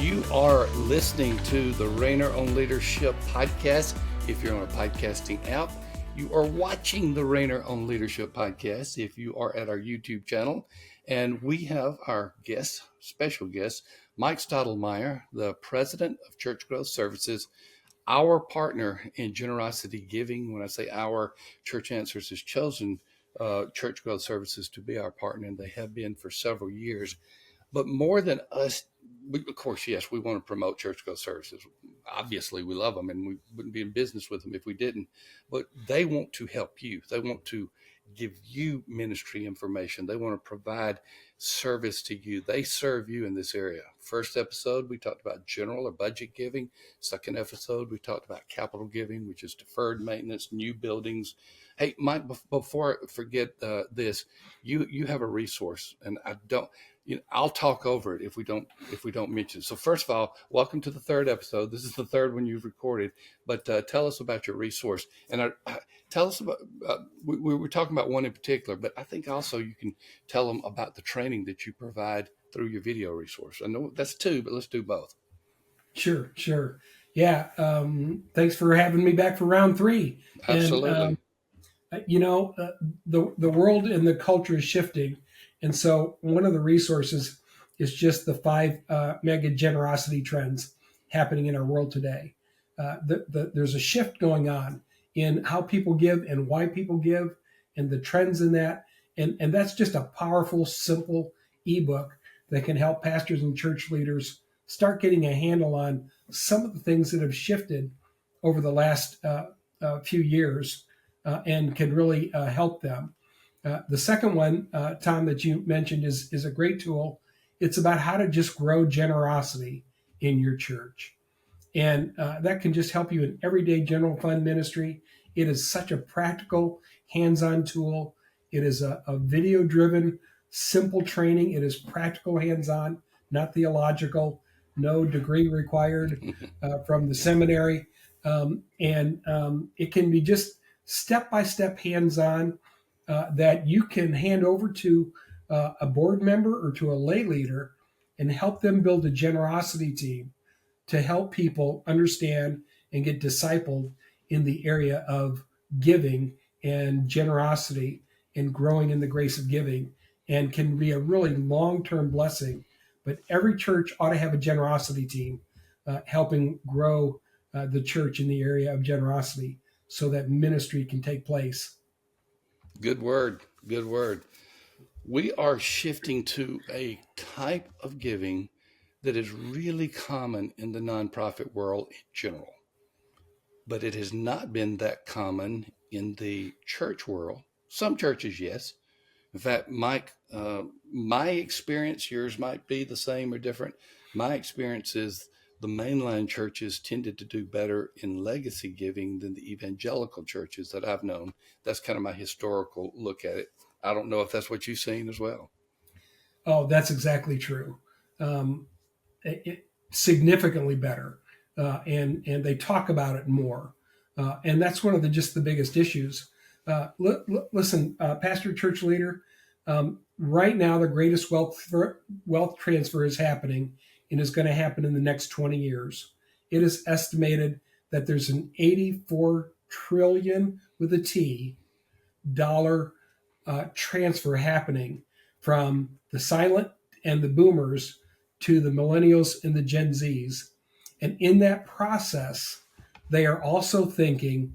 You are listening to the Rainer on Leadership podcast. If you're on a podcasting app, you are watching the Rainer on Leadership podcast. If you are at our YouTube channel, and we have our guest, special guest, Mike Stadelmayer, the president of Church Growth Services, our partner in generosity giving. When I say our, Church Answers has chosen Church Growth Services to be our partner, and they have been for several years. But more than us, of course, yes, we want to promote Church Growth Services. Obviously, we love them, and we wouldn't be in business with them if we didn't. But they want to help you. They want to give you ministry information. They want to provide service to you. They serve you in this area. First episode, we talked about general or budget giving. Second episode, we talked about capital giving, which is deferred maintenance, new buildings. Hey, Mike, before I forget this, you have a resource, and I'll talk over it if we don't mention it. So first of all, welcome to the third episode. This is the third one you've recorded, but tell us about your resource. And tell us about, we were talking about one in particular, but I think also you can tell them about the training that you provide through your video resource. I know that's two, but let's do both. Sure. Yeah. Thanks for having me back for round three. Absolutely. And, the world and the culture is shifting. And so one of the resources is just the 5 mega generosity trends happening in our world today. There's a shift going on in how people give and why people give and the trends in that. And that's just a powerful, simple ebook that can help pastors and church leaders start getting a handle on some of the things that have shifted over the last few years and can really help them. The second one, Tom, that you mentioned is a great tool. It's about how to just grow generosity in your church. And that can just help you in everyday general fund ministry. It is such a practical, hands-on tool. It is a video-driven, simple training. It is practical, hands-on, not theological, no degree required from the seminary. It can be just step-by-step hands-on that you can hand over to a board member or to a lay leader and help them build a generosity team to help people understand and get discipled in the area of giving and generosity and growing in the grace of giving, and can be a really long-term blessing. But every church ought to have a generosity team helping grow the church in the area of generosity so that ministry can take place. Good word. We are shifting to a type of giving that is really common in the nonprofit world in general, but it has not been that common in the church world. Some churches, yes. In fact, Mike, my experience, yours might be the same or different. My experience is the mainline churches tended to do better in legacy giving than the evangelical churches that I've known. That's kind of my historical look at it. I don't know if that's what you've seen as well. Oh, that's exactly true. Significantly better. And they talk about it more. And that's one of the biggest issues. Listen, pastor, church leader, right now the greatest wealth transfer is happening and is going to happen in the next 20 years. It is estimated that there's an $84 trillion with a T dollar transfer happening from the silent and the boomers to the millennials and the Gen Zs. And in that process, they are also thinking,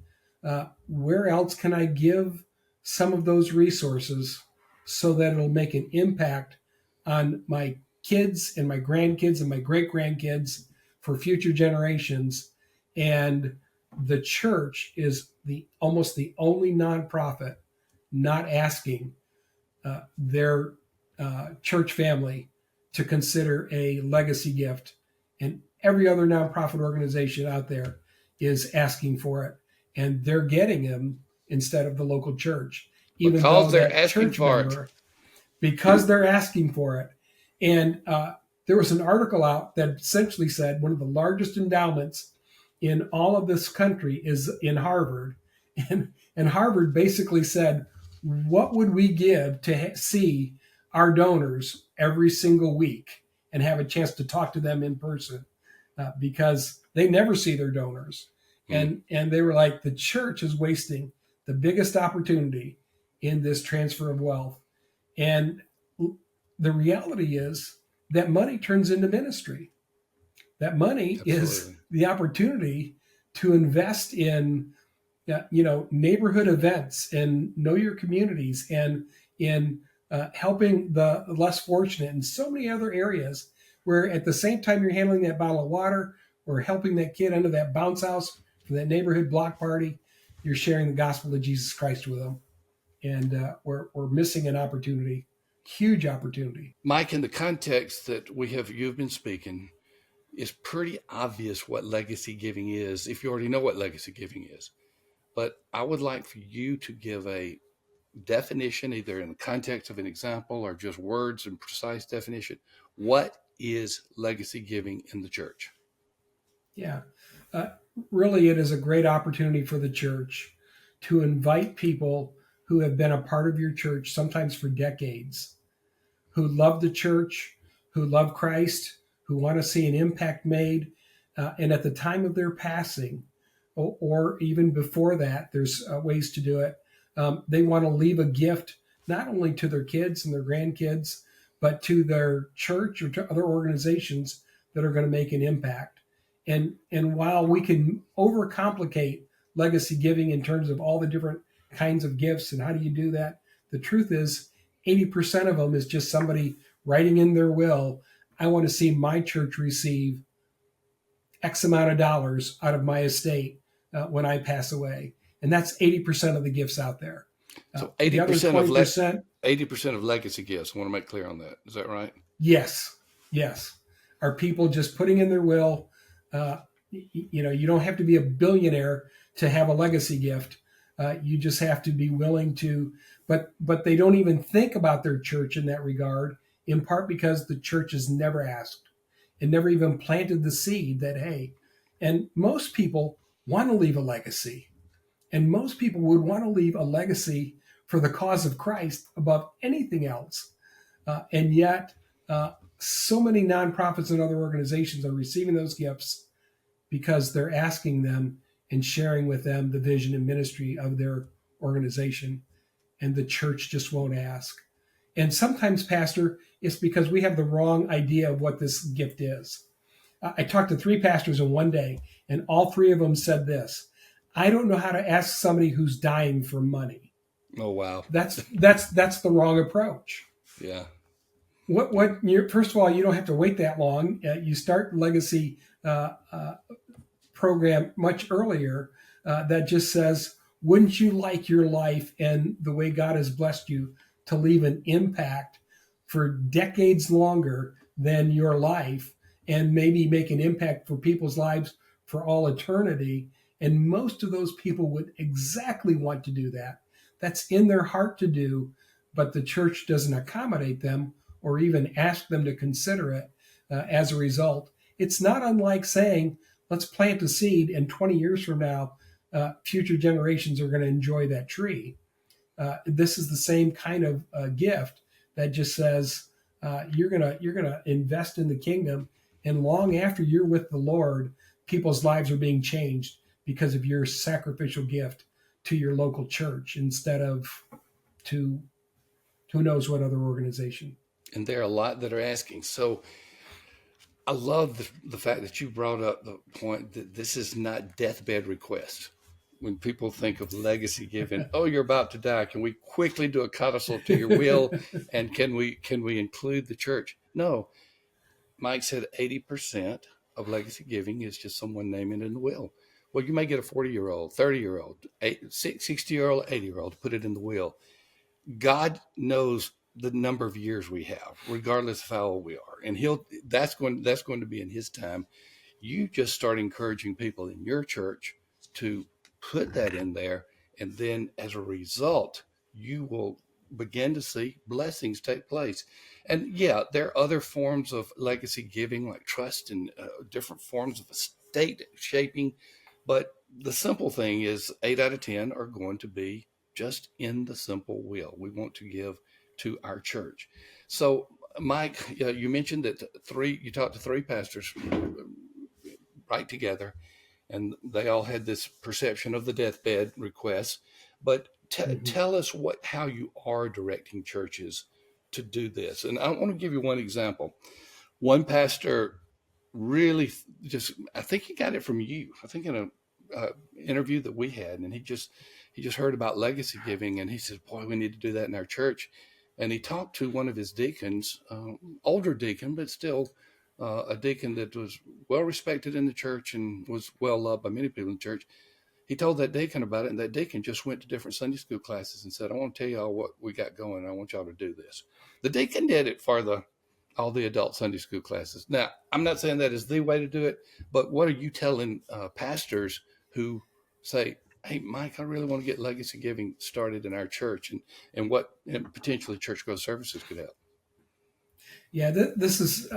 where else can I give some of those resources so that it'll make an impact on my kids and my grandkids and my great-grandkids for future generations. And the church is almost the only nonprofit not asking their church family to consider a legacy gift. And every other nonprofit organization out there is asking for it. And they're getting them instead of the local church. Even because they're asking for it. Because they're asking for it. And there was an article out that essentially said one of the largest endowments in all of this country is in Harvard. And Harvard basically said, what would we give to see our donors every single week? and have a chance to talk to them in person because they never see their donors. Mm, And they were like, the church is wasting the biggest opportunity in this transfer of wealth. And the reality is that money turns into ministry. That money is absolutely. the opportunity to invest in neighborhood events and know your communities and in helping the less fortunate and so many other areas where at the same time you're handling that bottle of water or helping that kid under that bounce house for that neighborhood block party, you're sharing the gospel of Jesus Christ with them. And we're missing an opportunity, huge opportunity. Mike, in the context that you've been speaking, it's pretty obvious what legacy giving is if you already know what legacy giving is. But I would like for you to give a definition, either in the context of an example or just words and precise definition. What is legacy giving in the church? Yeah. Uh, Really, it is a great opportunity for the church to invite people who have been a part of your church, sometimes for decades, who love the church, who love Christ, who want to see an impact made. And at the time of their passing, or even before that, there's ways to do it. They want to leave a gift not only to their kids and their grandkids, but to their church or to other organizations that are going to make an impact. And while we can overcomplicate legacy giving in terms of all the different kinds of gifts and how do you do that, the truth is 80% of them is just somebody writing in their will, I want to see my church receive X amount of dollars out of my estate when I pass away. And that's 80% of the gifts out there. So The other 20%, 80% of legacy gifts. I want to make clear on that. Is that right? yes, yes, are people just putting in their will. You don't have to be a billionaire to have a legacy gift. You just have to be willing to, but they don't even think about their church in that regard, in part because the church has never asked and never even planted the seed that, hey, and most people want to leave a legacy. And most people would want to leave a legacy for the cause of Christ above anything else. And yet, so many nonprofits and other organizations are receiving those gifts because they're asking them and sharing with them the vision and ministry of their organization. And the church just won't ask. And sometimes, Pastor, it's because we have the wrong idea of what this gift is. I talked to 3 pastors in one day, and all 3 of them said this: I don't know how to ask somebody who's dying for money. Oh, wow. That's the wrong approach. Yeah. What first of all, you don't have to wait that long. You start legacy program much earlier that just says, wouldn't you like your life and the way God has blessed you to leave an impact for decades longer than your life and maybe make an impact for people's lives for all eternity? And most of those people would exactly want to do that. That's in their heart to do, but the church doesn't accommodate them or even ask them to consider it as a result. It's not unlike saying, let's plant a seed, and 20 years from now, future generations are going to enjoy that tree. This is the same kind of gift that just says you're gonna invest in the kingdom, and long after you're with the Lord, people's lives are being changed because of your sacrificial gift to your local church instead of to who knows what other organization. And there are a lot that are asking. So I love the fact that you brought up the point that this is not deathbed request. When people think of legacy giving, oh, you're about to die. Can we quickly do a codicil to your will? And can we include the church? No. Mike said 80% of legacy giving is just someone naming it in the will. Well, you may get a 40-year-old, 30-year-old, 60-year-old, 80-year-old to put it in the will. God knows the number of years we have, regardless of how old we are, and that's going to be in His time. You just start encouraging people in your church to put that in there, and then as a result, you will begin to see blessings take place. And yeah, there are other forms of legacy giving, like trust and different forms of estate shaping, but the simple thing is 8 out of 10 are going to be just in the simple will. We want to give to our church. So Mike, you mentioned that you talked to three pastors right together, and they all had this perception of the deathbed request. But Mhm. tell us how you are directing churches to do this. And I want to give you one example. One pastor really just, I think he got it from you. I think in a interview that we had, and he just heard about legacy giving, and he said, "Boy, we need to do that in our church." And he talked to one of his deacons, older deacon, but still a deacon that was well respected in the church and was well loved by many people in the church. He told that deacon about it, and that deacon just went to different Sunday school classes and said, "I want to tell y'all what we got going. I want y'all to do this." The deacon did it for the all the adult Sunday school classes. Now, I'm not saying that is the way to do it, but what are you telling pastors who say, "Hey, Mike, I really want to get legacy giving started in our church," and what and potentially church growth services could help? Yeah, this is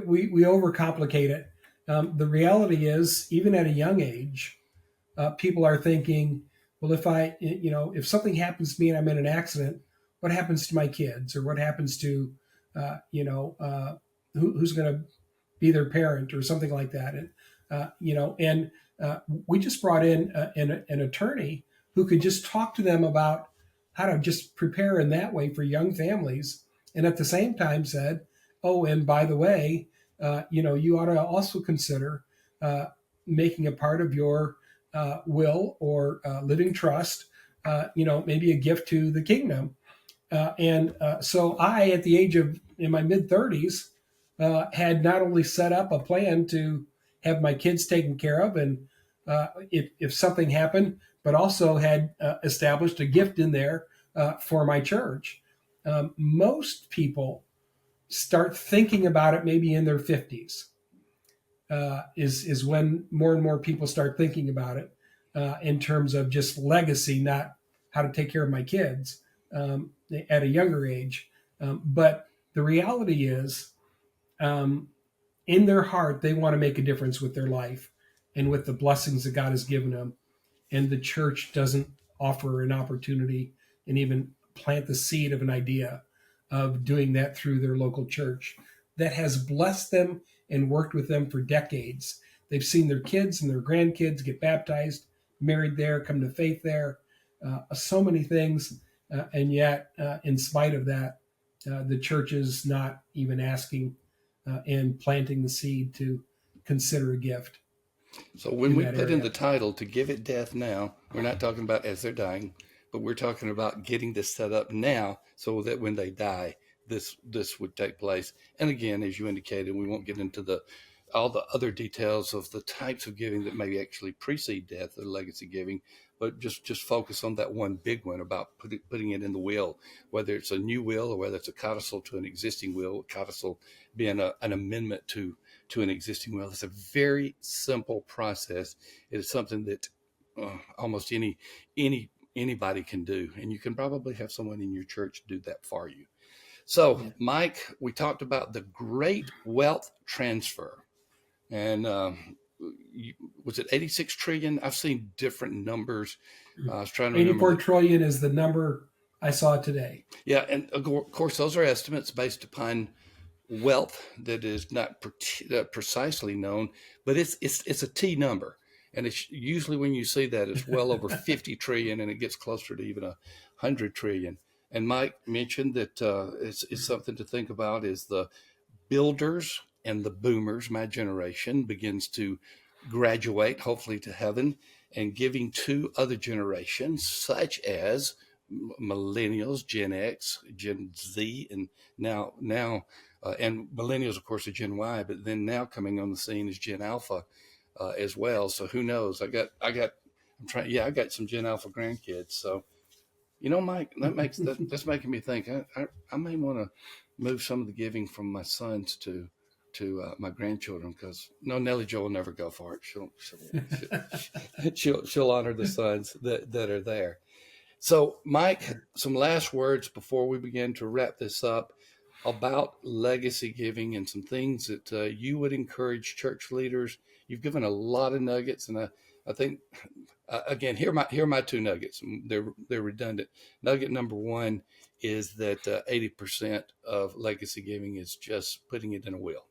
we overcomplicate it. The reality is, even at a young age, people are thinking, well, if something happens to me and I'm in an accident, what happens to my kids, or what happens to, who's going to be their parent, or something like that. And we just brought in an attorney who could just talk to them about how to just prepare in that way for young families, and at the same time said, oh, and by the way, you ought to also consider uh, making a part of your will or living trust, maybe a gift to the kingdom. And so I, at the age of in my mid 30s, had not only set up a plan to have my kids taken care of, and if something happened, but also had established a gift in there for my church. Most people start thinking about it maybe in their 50s. Is when more and more people start thinking about it in terms of just legacy, not how to take care of my kids at a younger age. But the reality is, um, in their heart, they want to make a difference with their life and with the blessings that God has given them. And the church doesn't offer an opportunity and even plant the seed of an idea of doing that through their local church that has blessed them and worked with them for decades. They've seen their kids and their grandkids get baptized, married there, come to faith there, so many things. And yet, in spite of that, the church is not even asking and planting the seed to consider a gift So when in we that put in the area. title to give it death now, we're not talking about as they're dying, but we're talking about getting this set up now so that when they die, this would take place. And again, as you indicated, we won't get into the all the other details of the types of giving that may actually precede death, the legacy giving, but just focus on that one big one about putting it in the will, whether it's a new will or whether it's a codicil to an existing will, codicil being an amendment to an existing will. It's a very simple process. It is something that almost anybody can do, and you can probably have someone in your church do that for you. So, Yeah. Mike, we talked about the great wealth transfer, and was it 86 trillion? I've seen different numbers. I was trying to remember 84 the trillion is the number I saw today. yeah, and of course those are estimates based upon wealth that is not precisely known, but it's a T number, and it's usually when you see that it's well over 50 trillion, and it gets closer to even 100 trillion. And Mike mentioned that it's something to think about is the builders and the boomers, my generation, begins to graduate, hopefully to heaven, and giving to other generations, such as millennials, Gen X, Gen Z, and and millennials, of course, are Gen Y, but then now coming on the scene is Gen Alpha as well. So who knows? I got some Gen Alpha grandkids. So Mike, that's making me think. I may want to move some of the giving from my sons to my grandchildren because no, Nellie Jo will never go for it. She'll honor the sons that are there. So, Mike, some last words before we begin to wrap this up about legacy giving and some things that you would encourage church leaders. You've given a lot of nuggets, and I think Again, here are my two nuggets. They're redundant. Nugget number one is that 80% of legacy giving is just putting it in a will.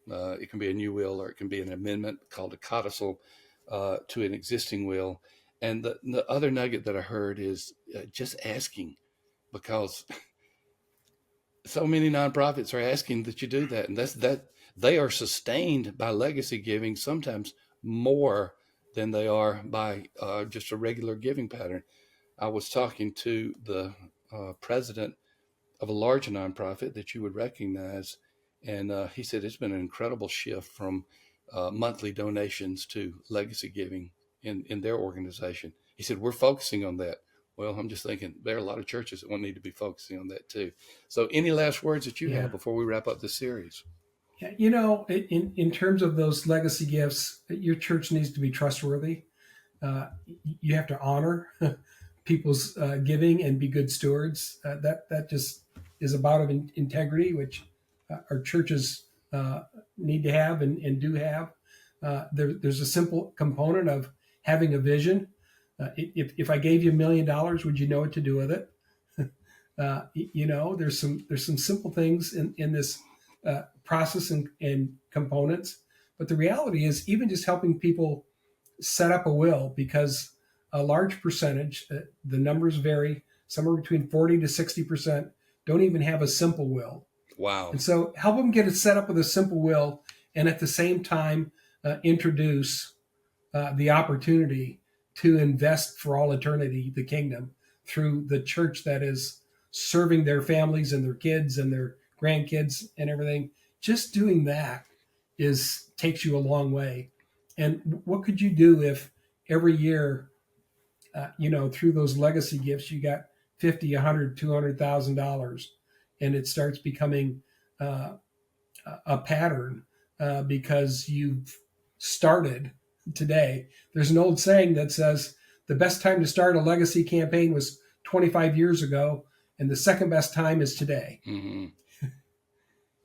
It can be a new will or it can be an amendment called a codicil to an existing will. And the other nugget that I heard is just asking, because so many nonprofits are asking that you do that, and that they are sustained by legacy giving sometimes more than they are by just a regular giving pattern. I was talking to the president of a large nonprofit that you would recognize, and he said it's been an incredible shift from monthly donations to legacy giving in their organization. He said we're focusing on that. Well, I'm just thinking there are a lot of churches that will need to be focusing on that too. So, any last words that you Yeah. have before we wrap up this series? Yeah, in terms of those legacy gifts, your church needs to be trustworthy. You have to honor people's giving and be good stewards. That just is about of integrity, which our churches need to have and do have. There's a simple component of having a vision. If I gave you $1 million, would you know what to do with it? There's some simple things in this process and components. But the reality is, even just helping people set up a will, because a large percentage, the numbers vary, somewhere between 40 to 60%, don't even have a simple will. Wow. And so help them get it set up with a simple will, and at the same time, introduce the opportunity to invest for all eternity the kingdom through the church that is serving their families and their kids and their grandkids and everything. Just doing that is takes you a long way. And what could you do if every year, through those legacy gifts, you got 50, 100, $200,000, and it starts becoming uh, a pattern because you've started today. There's an old saying that says the best time to start a legacy campaign was 25 years ago, and the second best time is today. Mm-hmm.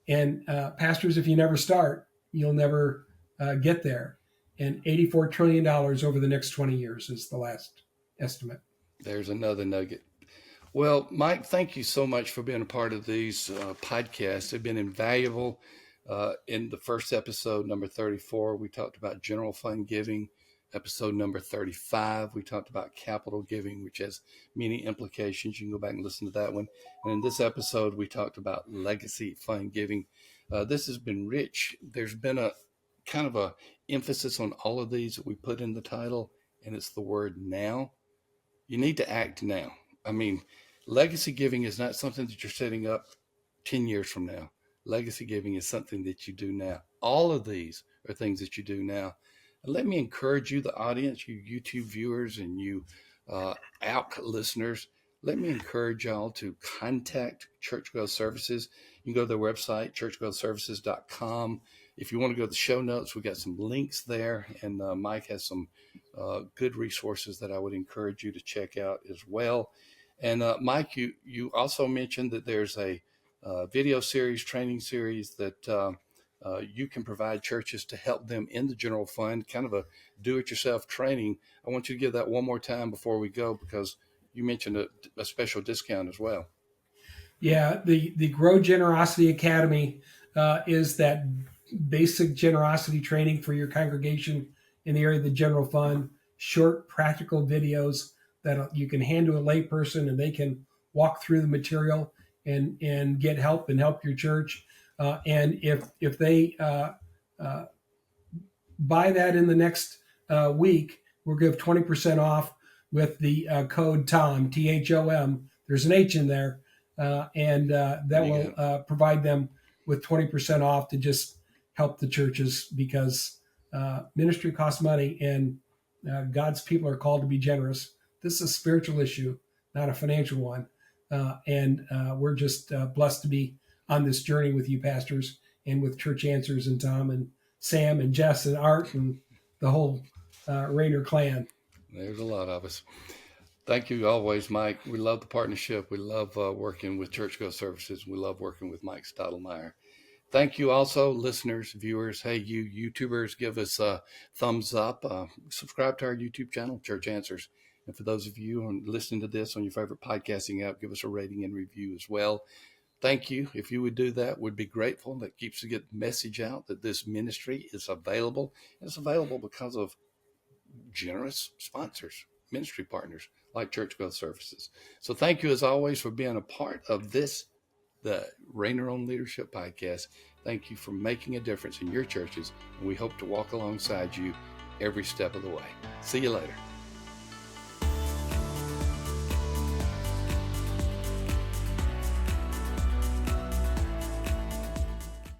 And pastors, if you never start, you'll never get there. And $84 trillion over the next 20 years is the last estimate. There's another nugget. Well, Mike, thank you so much for being a part of these podcasts. They've been invaluable. In the first episode, number 34, we talked about general fund giving. Episode number 35, we talked about capital giving, which has many implications. You can go back and listen to that one. And in this episode, we talked about legacy fund giving. This has been rich. There's been a kind of a emphasis on all of these that we put in the title, and it's the word now. You need to act now. I mean, legacy giving is not something that you're setting up 10 years from now. Legacy giving is something that you do now. All of these are things that you do now. And let me encourage you, the audience, you YouTube viewers and you ALC listeners, let me encourage y'all to contact Church Growth Services. You can go to their website, churchgrowthservices.com. If you want to go to the show notes, we got some links there, and Mike has some good resources that I would encourage you to check out as well. And Mike, you also mentioned that there's a video series, training series that you can provide churches to help them in the general fund, kind of a do-it-yourself training. I want you to give that one more time before we go, because you mentioned a special discount as well. Yeah, the Grow Generosity Academy is that basic generosity training for your congregation in the area of the general fund. Short, practical videos that you can hand to a layperson, and they can walk through the material and get help and help your church. And if they buy that in the next week, we'll give 20% off with the code TOM, THOM. There's an H in there, and that will provide them with 20% off to just help the churches, because ministry costs money, and God's people are called to be generous. This is a spiritual issue, not a financial one. And we're just blessed to be on this journey with you, pastors, and with Church Answers and Tom and Sam and Jess and Art and the whole Rainer clan. There's a lot of us. Thank you always, Mike. We love the partnership. We love working with Church Growth Services. We love working with Mike Stadelmayer. Thank you also, listeners, viewers. Hey, you YouTubers, give us a thumbs up. Subscribe to our YouTube channel, Church Answers. And for those of you listening to this on your favorite podcasting app, give us a rating and review as well. Thank you. If you would do that, we'd be grateful. That keeps the message out that this ministry is available. It's available because of generous sponsors, ministry partners like Church Growth Services. So thank you as always for being a part of this, the Rainer on Leadership podcast. Thank you for making a difference in your churches, and we hope to walk alongside you every step of the way. See you later.